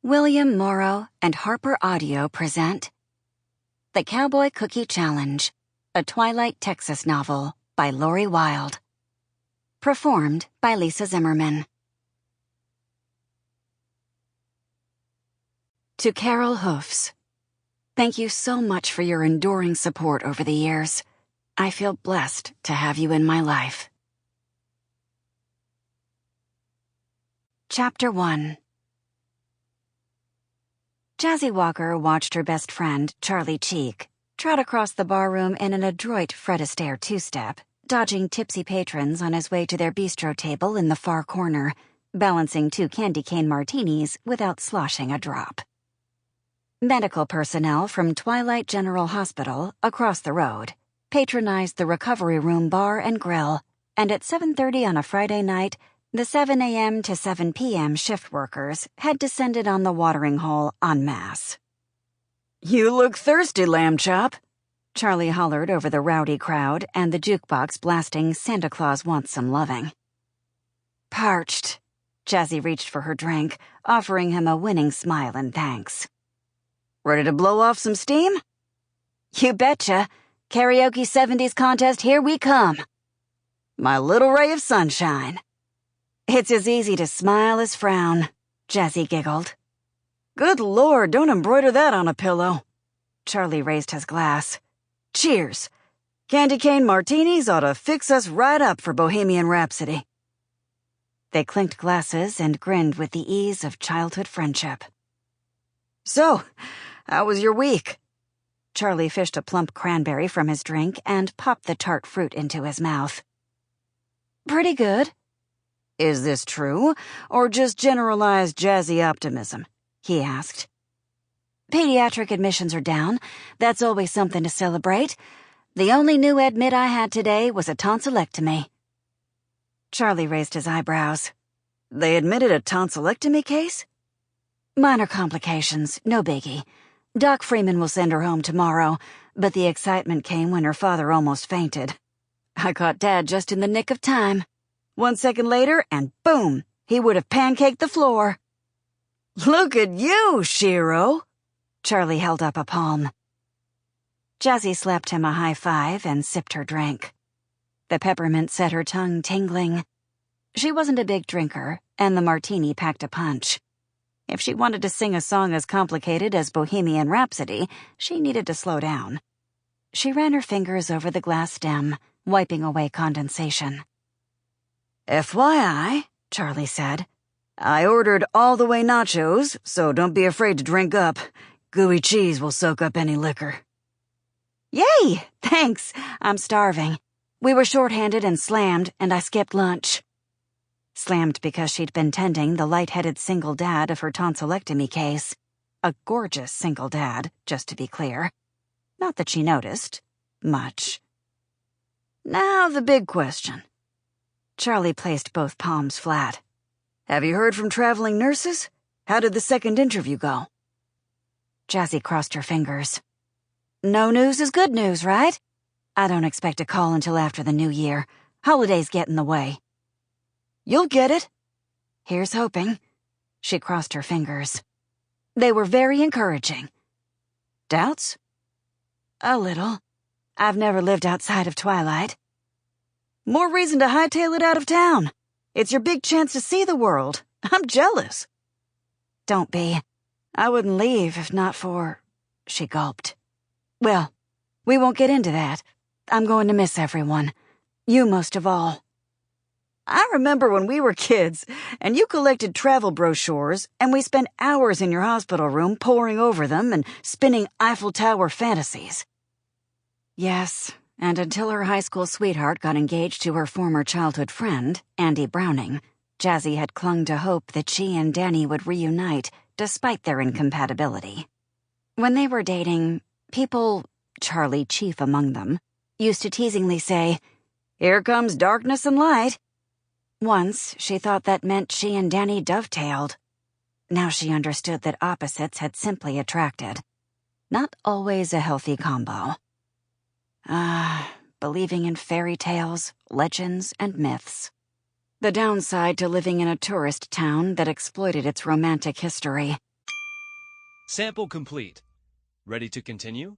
William Morrow and HarperAudio present The Cowboy Cookie Challenge, a Twilight, Texas novel by Lori Wilde. Performed by Lisa Zimmerman. To Carol Hoofs, thank you so much for your enduring support over the years. I feel blessed to have you in my life. Chapter 1. Jazzy Walker watched her best friend, Charlie Cheek, trot across the barroom in an adroit Fred Astaire two-step, dodging tipsy patrons on his way to their bistro table in the far corner, balancing 2 candy cane martinis without sloshing a drop. Medical personnel from Twilight General Hospital, across the road, patronized the recovery room bar and grill, and at 7:30 on a Friday night, the 7 a.m. to 7 p.m. shift workers had descended on the watering hole en masse. "You look thirsty, lamb chop," Charlie hollered over the rowdy crowd and the jukebox blasting Santa Claus Wants Some Loving. "Parched." Jazzy reached for her drink, offering him a winning smile and thanks. "Ready to blow off some steam?" "You betcha. Karaoke 70s contest, here we come." "My little ray of sunshine." "It's as easy to smile as frown," Jazzy giggled. "Good Lord, don't embroider that on a pillow." Charlie raised his glass. "Cheers. Candy cane martinis ought to fix us right up for Bohemian Rhapsody." They clinked glasses and grinned with the ease of childhood friendship. "So, how was your week?" Charlie fished a plump cranberry from his drink and popped the tart fruit into his mouth. "Pretty good." "Is this true, or just generalized jazzy optimism?" he asked. "Pediatric admissions are down. That's always something to celebrate. The only new admit I had today was a tonsillectomy." Charlie raised his eyebrows. "They admitted a tonsillectomy case?" "Minor complications, no biggie. Doc Freeman will send her home tomorrow, but the excitement came when her father almost fainted. I caught Dad just in the nick of time. 1 second later, and boom, he would have pancaked the floor." "Look at you, Shiro!" Charlie held up a palm. Jazzy slapped him a high five and sipped her drink. The peppermint set her tongue tingling. She wasn't a big drinker, and the martini packed a punch. If she wanted to sing a song as complicated as Bohemian Rhapsody, she needed to slow down. She ran her fingers over the glass stem, wiping away condensation. "FYI," Charlie said, "I ordered all-the-way nachos, so don't be afraid to drink up. Gooey cheese will soak up any liquor." "Yay! Thanks. I'm starving. We were short-handed and slammed, and I skipped lunch." Slammed because she'd been tending the light-headed single dad of her tonsillectomy case. A gorgeous single dad, just to be clear. Not that she noticed. Much. "Now the big question." Charlie placed both palms flat. "Have you heard from traveling nurses? How did the second interview go?" Jazzy crossed her fingers. "No news is good news, right? I don't expect a call until after the new year. Holidays get in the way." "You'll get it." "Here's hoping." She crossed her fingers. "They were very encouraging." "Doubts?" "A little. I've never lived outside of Twilight." "More reason to hightail it out of town. It's your big chance to see the world. I'm jealous." "Don't be. I wouldn't leave if not for—" She gulped. "Well, we won't get into that. I'm going to miss everyone. You most of all." "I remember when we were kids, and you collected travel brochures, and we spent hours in your hospital room poring over them and spinning Eiffel Tower fantasies." Yes, and until her high school sweetheart got engaged to her former childhood friend, Andi Browning, Jazzy had clung to hope that she and Danny would reunite, despite their incompatibility. When they were dating, people, Charlie chief among them, used to teasingly say, "Here comes darkness and light." Once, she thought that meant she and Danny dovetailed. Now she understood that opposites had simply attracted. Not always a healthy combo. Believing in fairy tales, legends, and myths. The downside to living in a tourist town that exploited its romantic history. Sample complete. Ready to continue?